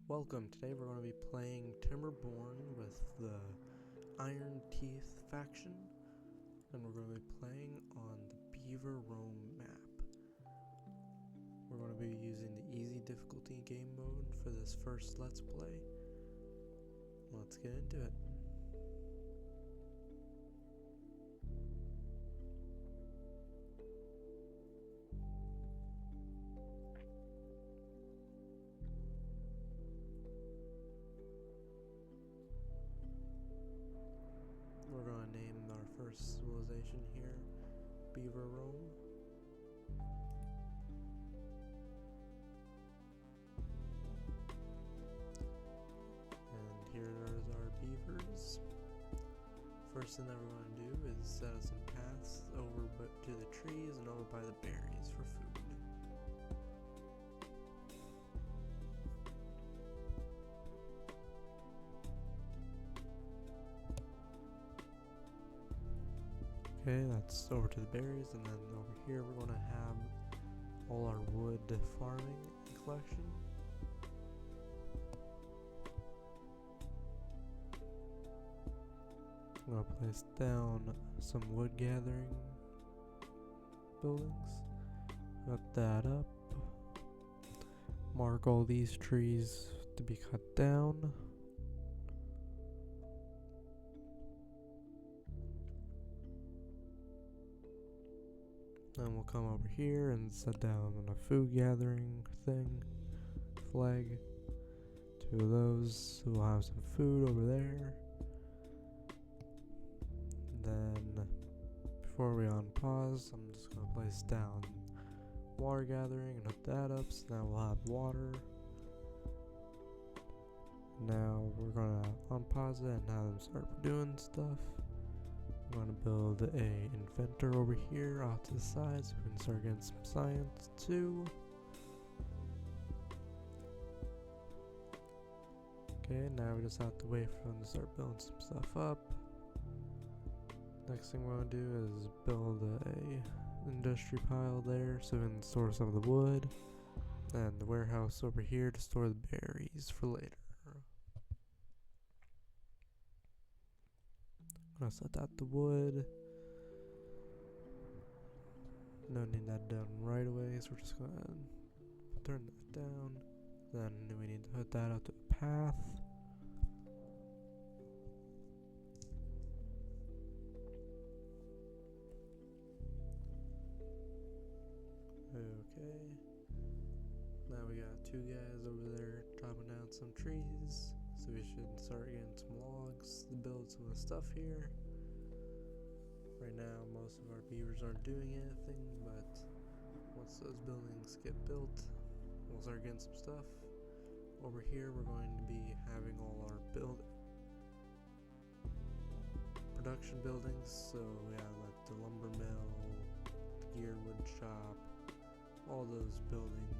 Welcome. Today we're going to be playing Timberborn with the Iron Teeth faction, and we're going to be playing on the Beaver Roam map. We're going to be using the easy difficulty game mode for this first Let's Play. Let's get into it. We're going to name our first civilization here Beaver Roam. And here is our beavers. First thing that we're going to do is set up some paths over to the trees and over by the berries for food. Okay, that's over to the berries, and then over here we're going to have all our wood farming collection. I'm going to place down some wood gathering buildings. Cut that up. Mark all these trees to be cut down. Then we'll come over here and set down a food gathering flag. Two of those, so we'll have some food over there. Then, before we unpause, I'm just going to place down water gathering and hook that up, so now we'll have water. Now we're going to unpause it and have them start doing stuff. I'm going to build a inventor over here off to the side so we can start getting some science too. Okay, now we just have to wait for them to start building some stuff up. Next thing we're going to do is build a industry pile there so we can store some of the wood, and the warehouse over here to store the berries for later. I'm going to set out the wood. No need that done right away, so we're just going to turn that down. Then we need to put that out to a path. Okay. Now we got two guys over there chopping down some trees. So we should start getting some logs to build some of the stuff here. Right now most of our beavers aren't doing anything, but once those buildings get built, we'll start getting some stuff. Over here we're going to be having all our production buildings, so we have like the lumber mill, the gear wood shop, all those buildings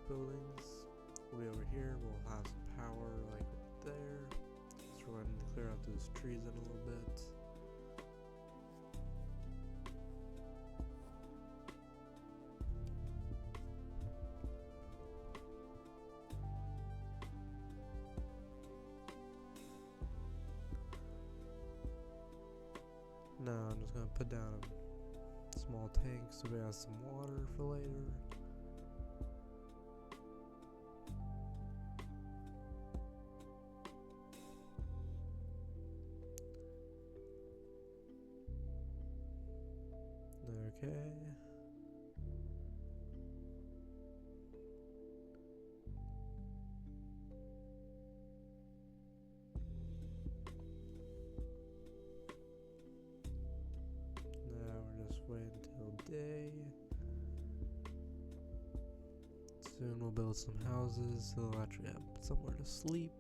will be over here. We'll have some power like right there, so we're going to clear out those trees in a little bit. Now I'm just going to put down a small tank so we have some water for later. Okay. Now we're just waiting until day. Soon we'll build some houses so they'll actually have somewhere to sleep.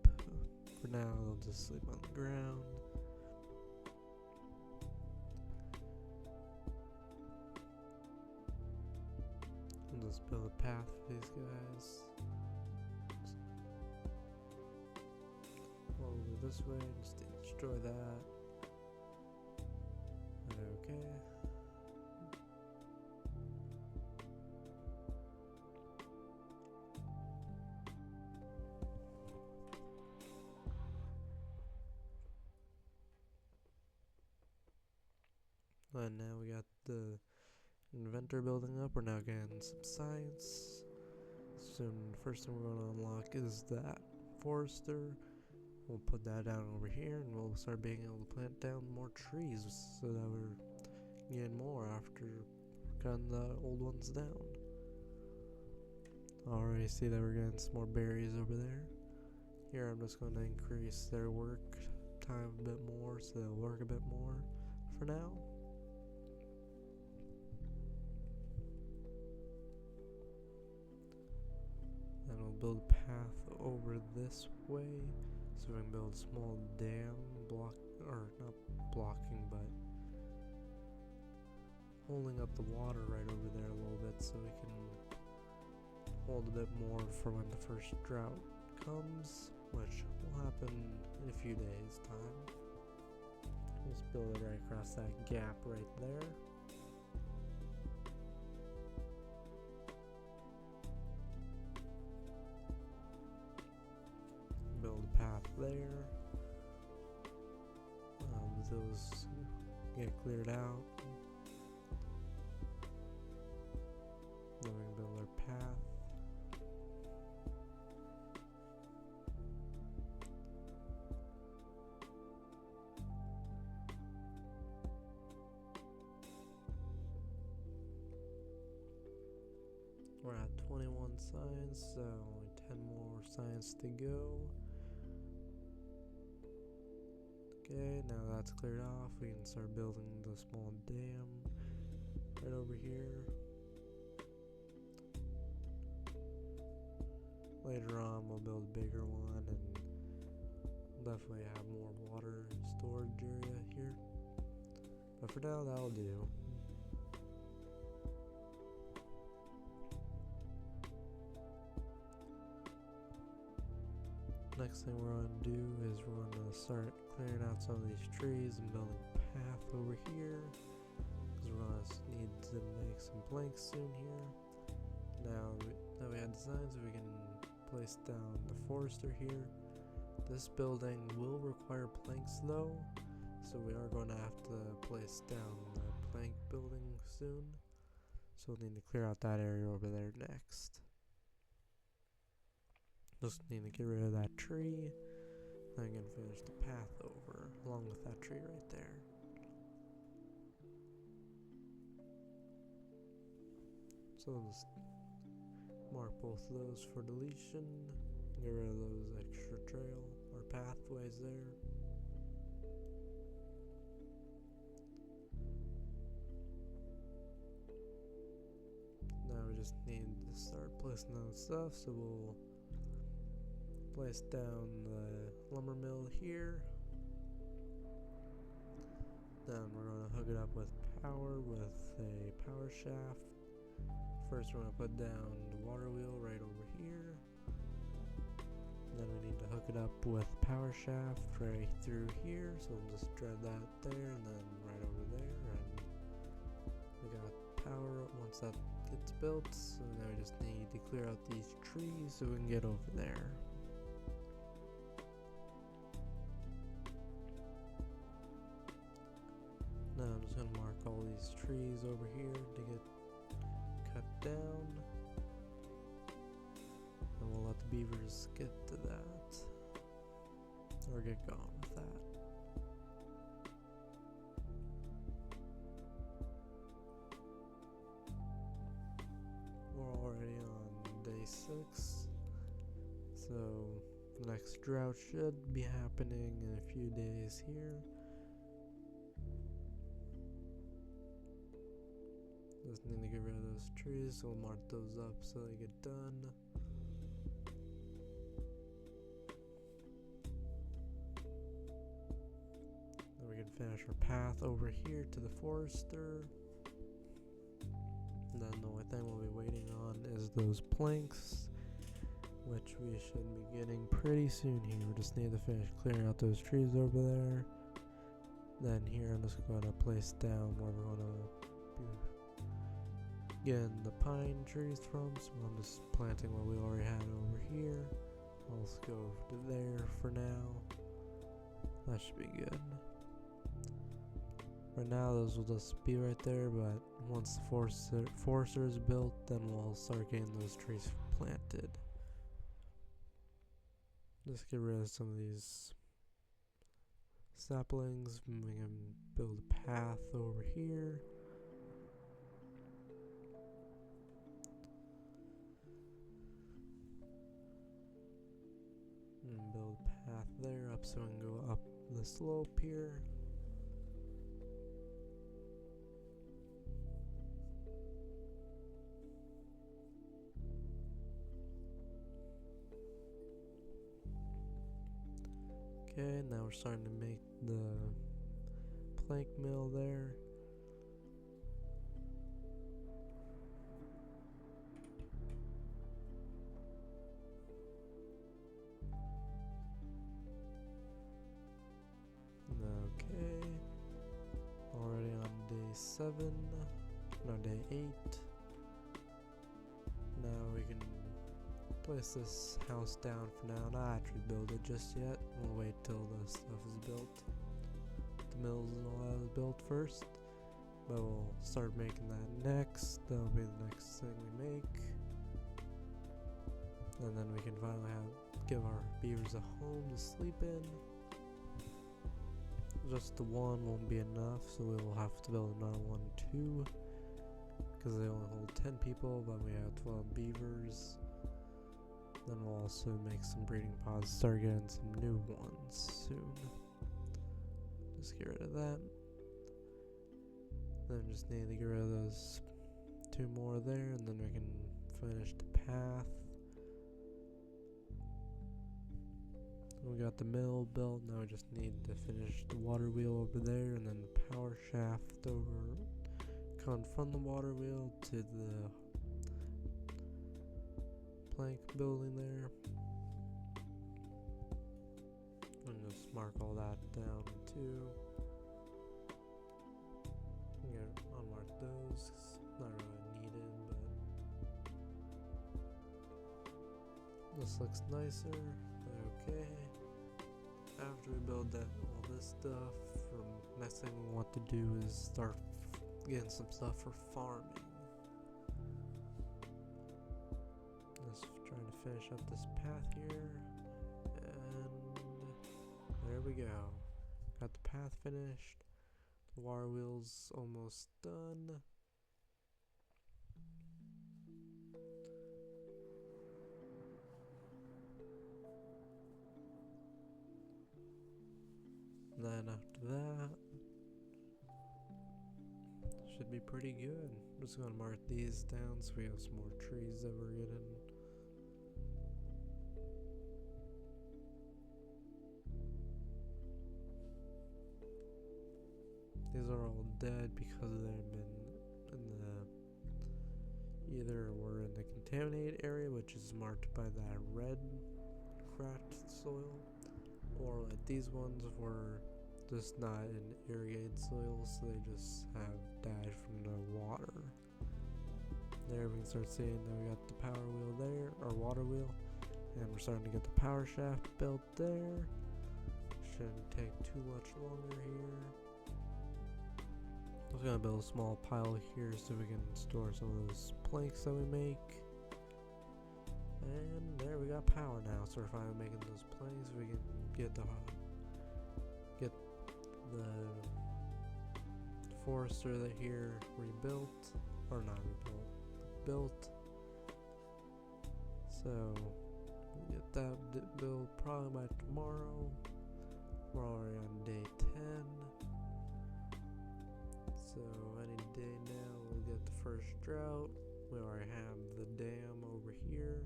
For now, they'll just sleep on the ground. We'll just build a path for these guys. Over this way, just destroy that. Okay. And now we got the inventor building up. We're now getting some science. Soon, first thing we're going to unlock is that forester. We'll put that down over here, and we'll start being able to plant down more trees so that we're getting more after cutting the old ones down. Already see that we're getting some more berries over there. Here I'm just going to increase their work time a bit more so they'll work a bit more for now. Then we'll build a path over this way so we can build a small dam or not blocking, but holding up the water right over there a little bit so we can hold a bit more for when the first drought comes, which will happen in a few days' time. Just build it right across that gap right there. Build a path there. Those get cleared out. Then we can build our path. We're at 21 science, so only 10 more science to go. Okay, now that's cleared off, we can start building the small dam right over here. Later on we'll build a bigger one and we'll definitely have more water storage area here. But for now that'll do. Next thing we're going to do is we're going to start clearing out some of these trees and building a path over here, because we're going to need to make some planks soon here. Now that we have designs, we can place down the forester here. This building will require planks though, so we are going to have to place down the plank building soon. So we'll need to clear out that area over there next. Just need to get rid of that tree. Then I'm going to finish the path over along with that tree right there. So I'll just mark both of those for deletion. Get rid of those extra trail or pathways there. Now we just need to start placing down stuff, so we'll place down the lumber mill here. Then we're going to hook it up with power with a power shaft. First we're going to put down the water wheel right over here. Then we need to hook it up with power shaft right through here. So we'll just thread that there and then right over there. And we got power once that gets built. So now we just need to clear out these trees so we can get over there. Now I'm just going to mark all these trees over here to get cut down. And we'll let the beavers get to that. Or get going with that. We're already on day 6. So the next drought should be happening in a few days here. Just need to get rid of those trees, so we'll mark those up so they get done. Then we can finish our path over here to the forester. And then the only thing we'll be waiting on is those planks, which we should be getting pretty soon here. We just need to finish clearing out those trees over there. Then here I'm just going to place down where we're going to getting the pine trees from, so I'm just planting what we already had over here. I'll just go to there for now. That should be good. Right now those will just be right there, but once the forester is built, then we'll start getting those trees planted. Just get rid of some of these saplings, and we can build a path over here. And build a path there up so we can go up the slope here. Okay, now we're starting to make the plank mill there. Okay, already on day 7, no, day 8. Now we can place this house down for now, not actually build it just yet. We'll wait till the stuff is built. The mills and all that is built first, but we'll start making that next. That'll be the next thing we make. And then we can finally give our beavers a home to sleep in. Just the one won't be enough, so we will have to build another one too, because they only hold 10 people, but we have 12 beavers. Then we'll also make some breeding pods, start getting some new ones soon. Just get rid of that. Then just need to get rid of those 2 more there, and then we can finish the path. We got the mill built, now we just need to finish the water wheel over there, and then the power shaft over, coming from the water wheel to the plank building there. And just mark all that down too. I'm gonna unmark those, 'cause not really needed, but this looks nicer. Okay. After we build that, all this stuff, next thing we want to do is start getting some stuff for farming. Just trying to finish up this path here, and there we go. Got the path finished. The water wheel's almost done. Then after that, should be pretty good. I'm just gonna mark these down so we have some more trees that we're getting. These are all dead because they've been in the, either we're in the contaminated area, which is marked by that red cracked soil, or like these ones were just not in irrigated soil, so they just have died from the water. There we can start seeing that we got the power wheel there, or water wheel, and we're starting to get the power shaft built there. Shouldn't take too much longer here. I was gonna build a small pile here so we can store some of those planks that we make. And there we got power now, so we're finally making those planks. We can get the forester that here rebuilt, or not rebuilt, built. So we'll get that built probably by tomorrow. We're already on day 10, so any day now we'll get the first drought. We already have the dam over here,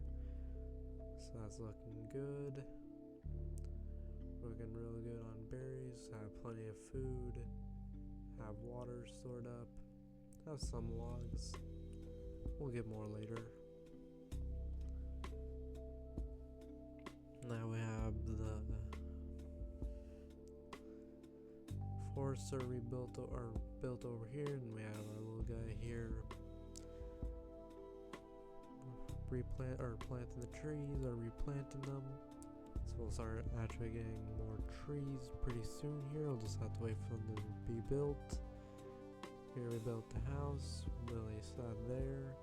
so that's looking good. Looking really good on berries, have plenty of food, have water stored up, have some logs. We'll get more later. Now we have the forester rebuilt or built over here, and we have our little guy here planting the trees or replanting them. So we'll start actually getting more trees pretty soon here. We'll just have to wait for them to be built. Here we built the house, Lily sat there.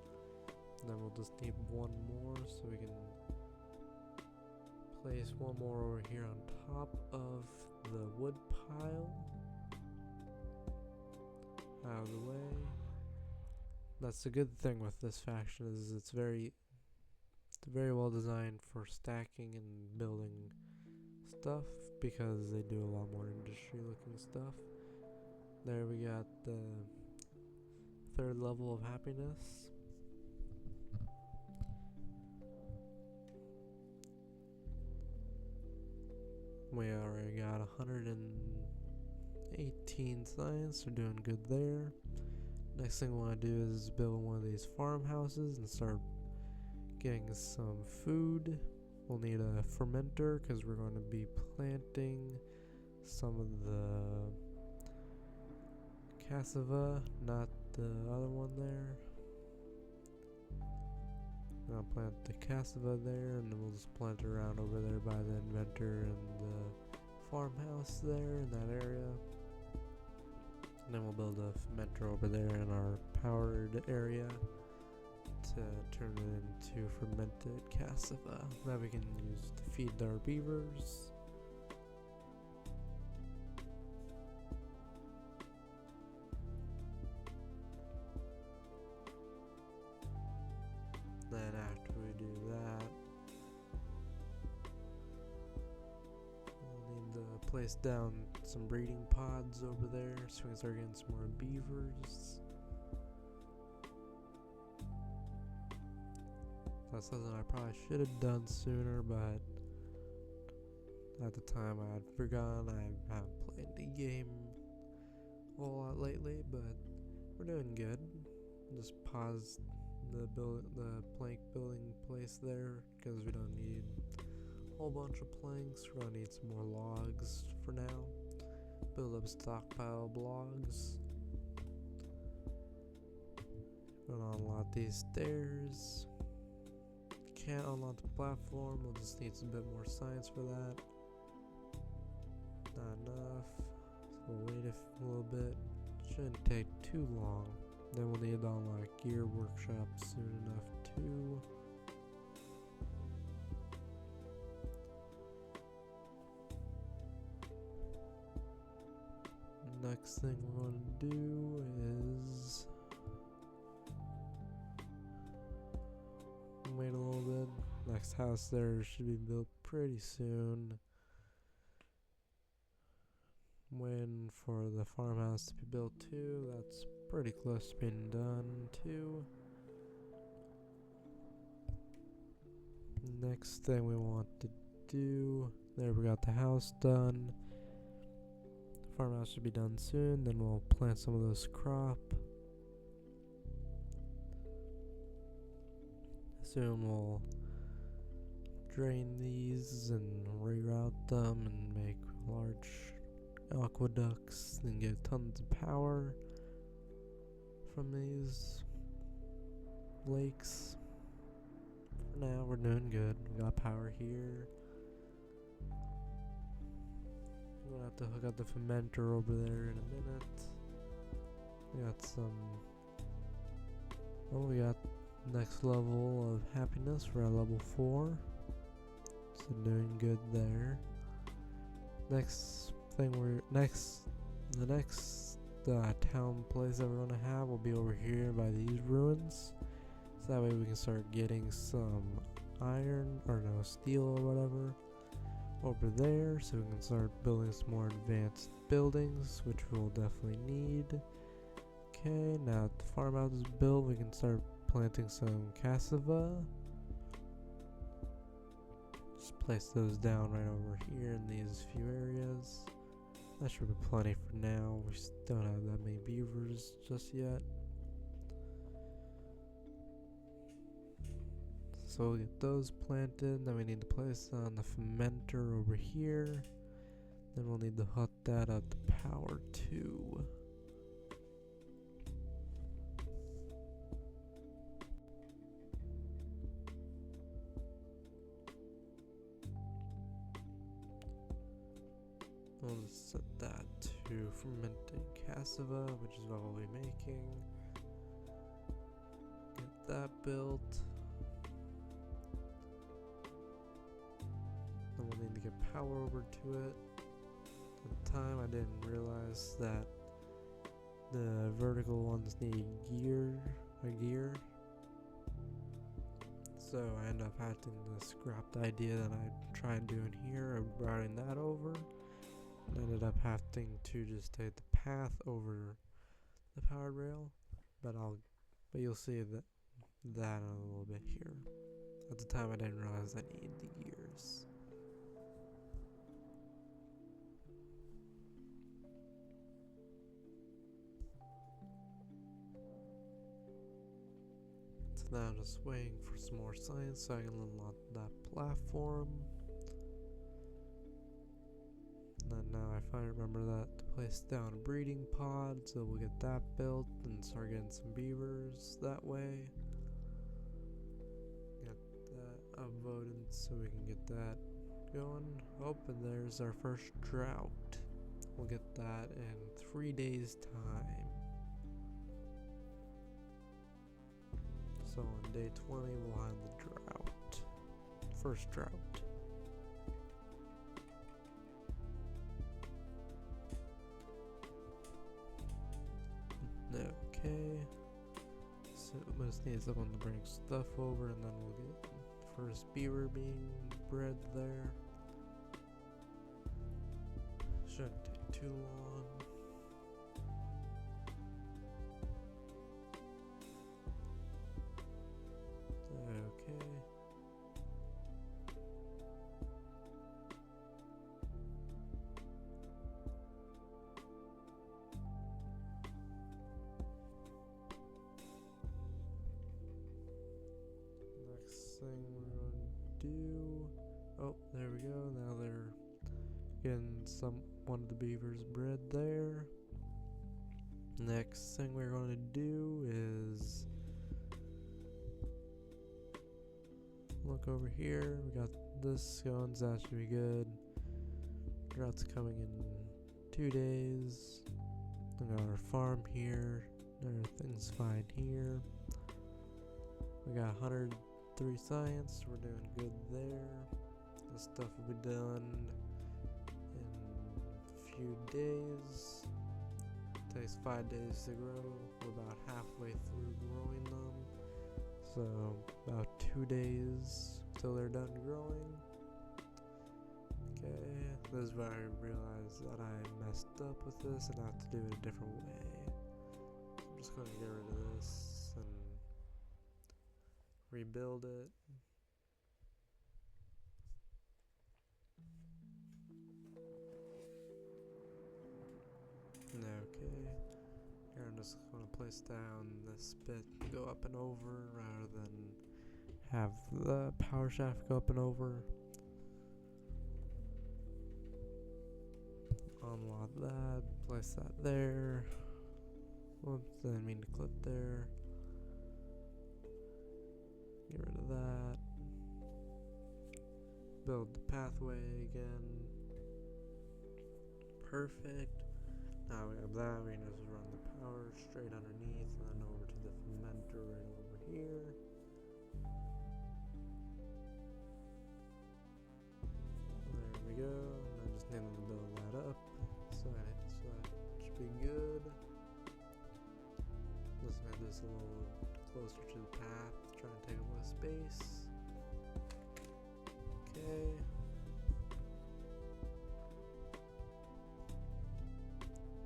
Then we'll just need one more so we can place one more over here on top of the wood pile. Out of the way. That's the good thing with this faction is it's very well designed for stacking and building stuff because they do a lot more industry looking stuff. There we got the third level of happiness. We already got 118 science, we're doing good there. Next thing we want to do is build one of these farmhouses and start getting some food. We'll need a fermenter because we're going to be planting some of the cassava, not the other one there. I'm gonna plant the cassava there, and then we'll just plant it around over there by the inventor and the farmhouse there in that area. And then we'll build a fermenter over there in our powered area to turn it into fermented cassava that we can use to feed our beavers. Then after we do that, we'll need to place down some breeding pods over there so we can start getting some more beavers. That's something I probably should have done sooner, but at the time I had forgotten. I haven't played the game a whole lot lately, but we're doing good. Just pause the plank building place there because we don't need a whole bunch of planks. We're gonna need some more logs for now. Build up stockpile of logs. Gonna unlock these stairs. Can't unlock the platform, we'll just need some bit more science for that. Not enough, so we'll wait a little bit. Shouldn't take too long. Then we'll need to unlock gear workshop soon enough too. Next thing we're going to do is wait a little bit. Next house there should be built pretty soon. Waiting for the farmhouse to be built too. That's pretty close to being done too. Next thing we want to do, there we got the house done. The farmhouse should be done soon. Then we'll plant some of those crop. Soon we'll drain these and reroute them and make large aqueducts and get tons of power from these lakes. For now we're doing good. We got power here. We're gonna have to hook up the fermenter over there in a minute. We got some, we got next level of happiness. We're at level 4, so doing good there. The next town place that we're gonna have will be over here by these ruins, so that way we can start getting some iron, or no, steel or whatever over there, so we can start building some more advanced buildings, which we'll definitely need. Okay, now that the farmhouse is built, we can start planting some cassava. Just place those down right over here in these few areas. That should be plenty for now. We don't have that many beavers just yet. So we'll get those planted. Then we need to place on the fermenter over here. Then we'll need to hook that up to power too. We'll just set that to fermenting cassava, which is what we'll be making. Get that built. Then we'll need to get power over to it. At the time, I didn't realize that the vertical ones need a gear. So I ended up having to scrap the idea that I tried doing here of routing that over. And ended up having to just take the path over the powered rail. But you'll see that in a little bit here. At the time I didn't realize I needed the gears. So now I'm just waiting for some more science so I can unlock that platform. And then now I finally remember that to place down a breeding pod, so we'll get that built and start getting some beavers that way. Get that upvoted so we can get that going. Oh, and there's our first drought. We'll get that in 3 days' time. So on day 20 we'll have the drought. First drought. Okay. So we just need someone to bring stuff over and then we'll get the first beaver being bred there. Shouldn't take too long. Okay. Next thing we're going to do... Oh, there we go. Now they're getting one of the beavers bred there. Next thing we're going to do is... Look over here, we got this going, so that should be good. Drought's coming in 2 days. We got our farm here, everything's fine here. We got 103 science, we're doing good there. This stuff will be done in a few days. It takes 5 days to grow, we're about halfway through growing them. So about 2 days till they're done growing. Okay, this is where I realized that I messed up with this and I have to do it a different way. So I'm just going to get rid of this and rebuild it. Okay, here I'm just going to place down this bit, go up and over rather than have the power shaft go up and over. Unlock that, place that there. Whoops, didn't mean to clip there. Get rid of that. Build the pathway again. Perfect. Now we have that, we can just run the power straight underneath and then over to the fermenter right over here. There we go. And I just need to build that up. So that should be good. Let's make this a little closer to the path, try and take up less space. Okay.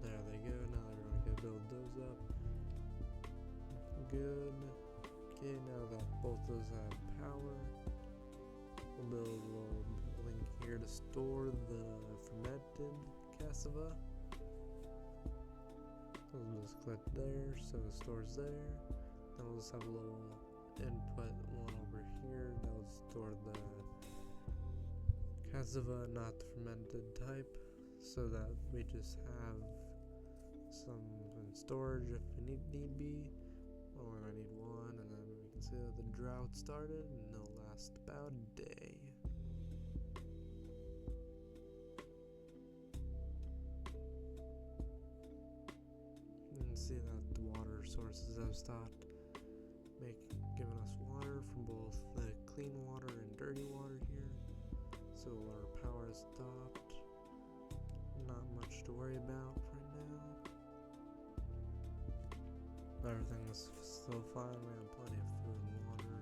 There they go, now we're going to build those up. Good. Okay, now that both those have power, we'll build a little building here to store the fermented cassava. We'll just click there, so it stores there. Then we'll just have a little input one over here that will store the cassava, not the fermented type, so that we just have some in storage if we need be. Well, we're gonna need one, and then we can see that the drought started, and it'll last about a day. sources have stopped giving us water from both the clean water and dirty water here. So our power has stopped. Not much to worry about right now. Everything's still fine. We have plenty of food and water.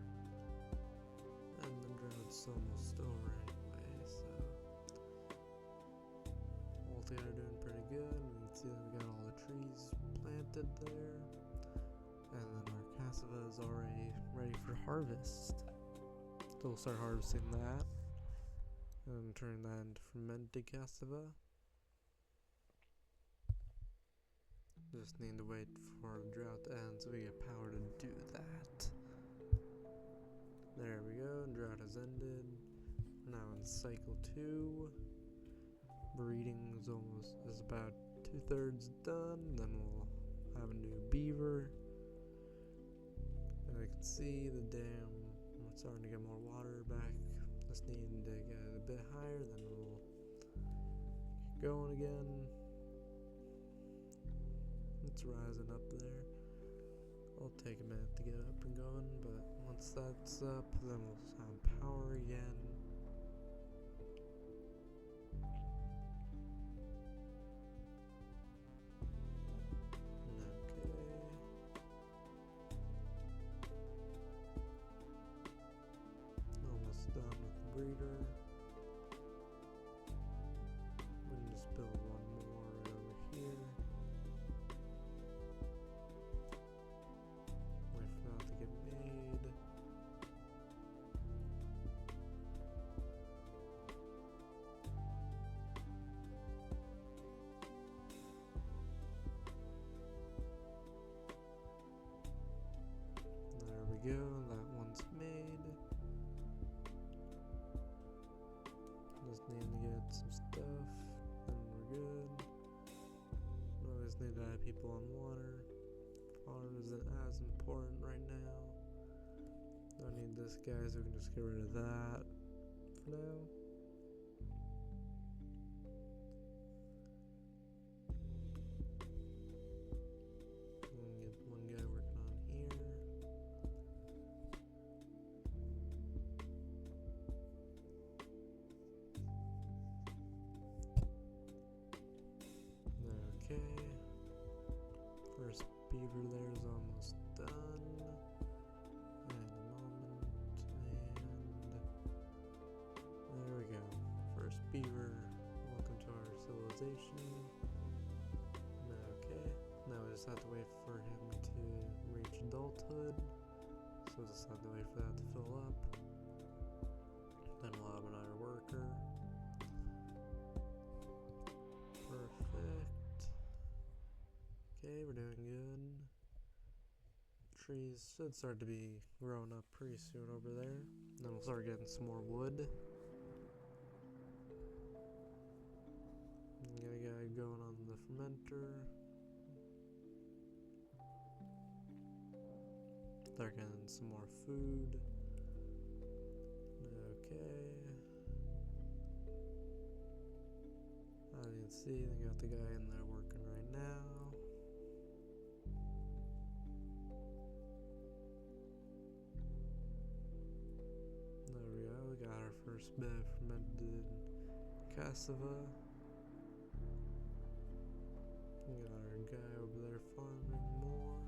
And the drought's almost over anyway, so altogether doing pretty good. We can see that we got all the trees planted there. And then our cassava is already ready for harvest. So we'll start harvesting that and turn that into fermented cassava. Just need to wait for the drought to end so we get power to do that. There we go, drought has ended. We're now in cycle 2. Breeding is about 2/3 done. Then we'll have a new beaver. And I can see the dam, we're starting to get more water back. Just needing to get it a bit higher, then we'll get going again. It's rising up there. It'll take a minute to get up and going, but once that's up, then we'll have power again. Done with the breeder. We can just build one more right over here. Wait for that to get made. There we go, that one's made. Just need to get some stuff, and we're good. We always need to have people on water. Water isn't as important right now. Don't need this guy, so we can just get rid of that for now. And get one guy working on here. Okay, first beaver there is almost done. And a moment, and there we go. First beaver, welcome to our civilization. Okay, now we just have to wait for him to reach adulthood. So we'll just have to wait for that to fill up. Then we'll have another worker. Perfect. Okay, we're doing good. Trees should start to be growing up pretty soon over there. Then we'll start getting some more wood. Got a guy going on the fermenter. Start getting some more food. Okay. As you can see, they got the guy in there working right now. There we go, we got our first bit of fermented cassava. We got our guy over there farming more.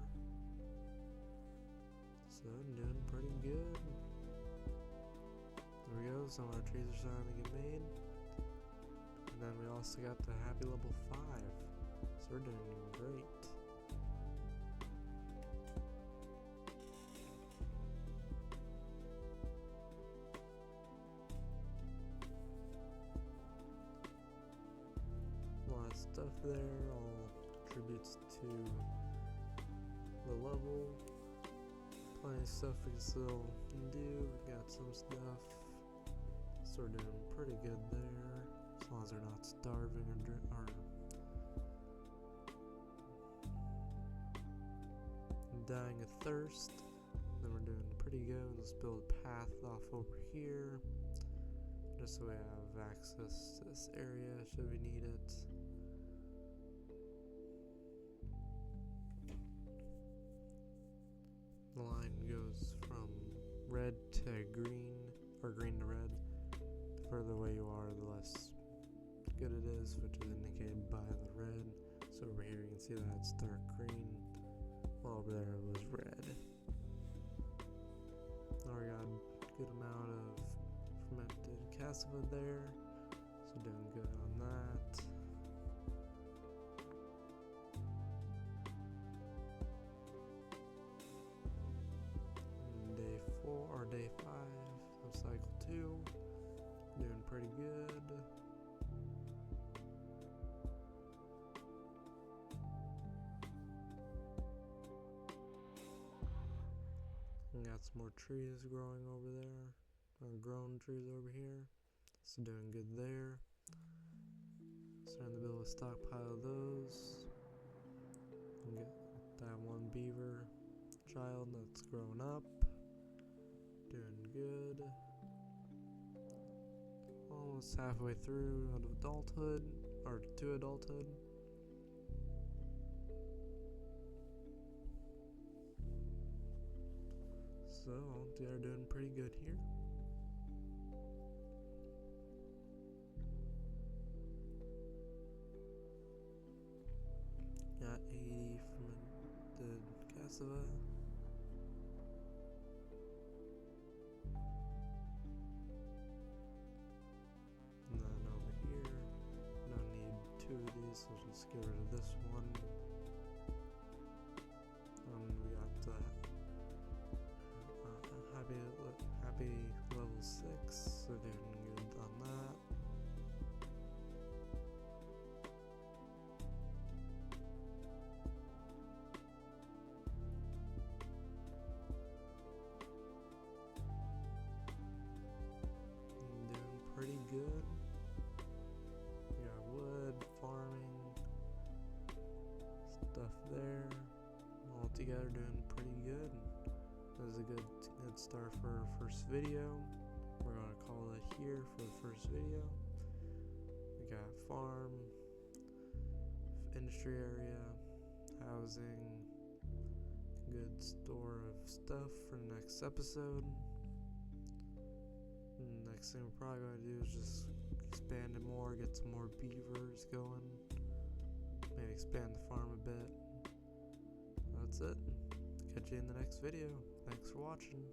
So I'm doing pretty good. There we go, some of our trees are starting to get made. And then we also got the happy level 5. So we're doing great. A lot of stuff there, all contributes to the level. Plenty of stuff we can still do. We got some stuff. So we're doing pretty good there. As long as they're not starving or dying of thirst, then we're doing pretty good. Let's build a path off over here, just so we have access to this area should we need it. The line goes from red to green, or green to red. The further away you are, the less good it is, which is indicated by the red. So over here you can see that it's dark green, while over there it was red. Now we got a good amount of fermented cassava there, so doing good on that. Day 4 or day 5 of cycle 2, doing pretty good. Got some more trees growing over there, or grown trees over here, so doing good there. Starting to build a stockpile of those. And get that one beaver child that's grown up, doing good. Almost halfway through out of adulthood, or to adulthood. So they're doing pretty good here. Got 80 fermented cassava. And then over here, no need 2 of these, so just get rid of this one. We got happy level 6, so doing good on that. Doing pretty good. We got wood, farming, stuff there. All together doing pretty good. This is a good start for our first video. We're going to call it here for the first video. We got farm, industry area, housing, good store of stuff for the next episode. And the next thing we're probably going to do is just expand it more, get some more beavers going, maybe expand the farm a bit. That's it. Catch you in the next video. Thanks for watching.